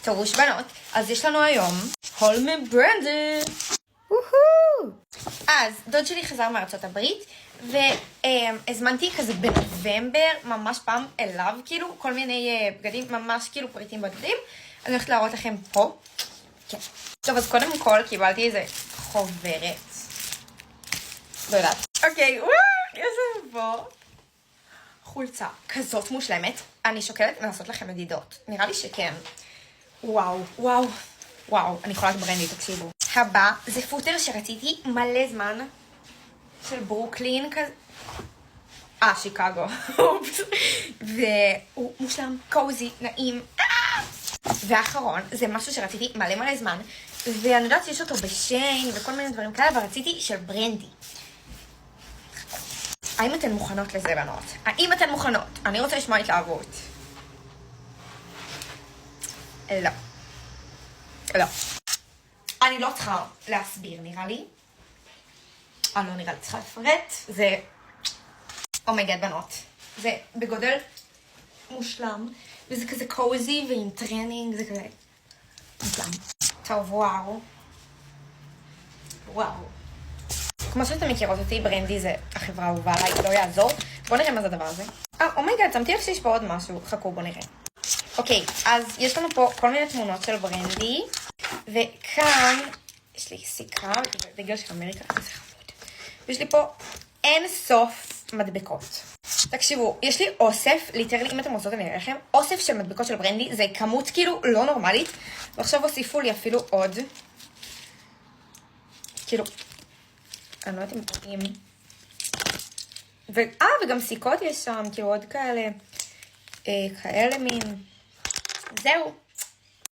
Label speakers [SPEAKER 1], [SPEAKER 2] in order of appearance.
[SPEAKER 1] תורוש בנות, אז יש לנו היום הול מברנדי. אז דוד שלי חזר מארצות הברית, והזמנתי כזה בנובמבר, ממש פעם אליו, כאילו, כל מיני בגדים, ממש כאילו פריטים בודדים. אני הולכת להראות לכם פה. כן. טוב, אז קודם כל קיבלתי איזה חוברת. לא יודעת. אוקיי, איזה בוא. חולצה כזאת מושלמת. אני שוקלת לעשות לכם מדידות. נראה לי שכן. וואו. אני יכולה ברנדי, תקשיבו. הבא זה פוטר שרציתי מלא זמן. של ברוקלין כזה. שיקגו. והוא מושלם, קוזי, נעים. והאחרון זה משהו שרציתי מלא זמן. ואני יודעת שיש אותו בשיין וכל מיני דברים כאלה, ורציתי של ברנדי. האם אתן מוכנות לזה, בנות? האם אתן מוכנות? אני רוצה לשמוע התלהבות. לא. אני לא צריכה להסביר, נראה לי. אני לא נראה לי צריכה לפרט. זה... אומייגד, בנות. זה בגודל מושלם. וזה כזה קוזי ועם טרנינג, זה כזה... מושלם. טוב, וואו. כמו שאתם מכירות אותי, ברנדי זה החברה האהובה עליי, לא יעזור. בואו נראה מה זה הדבר הזה. אומייגד, שמתי לך שיש פה עוד משהו. חכו, בואו נראה. אוקיי, אז יש לנו פה כל מיני תמונות של ברנדי. וכאן יש לי סיכה, בגלל שאמריקה זה חמוד. ויש לי פה אין סוף מדבקות. תקשיבו, יש לי אוסף, ליטרלי, אם אתם רוצות אני אראה לכם, אוסף של מדבקות של ברנדי, זה כמות כאילו לא נורמלית. ועכשיו הוסיפו לי אפילו עוד. כאילו, אני לא יודעת אם רואים. וגם סיכות יש שם, כאילו עוד כאלה. כאלה מין. זהו.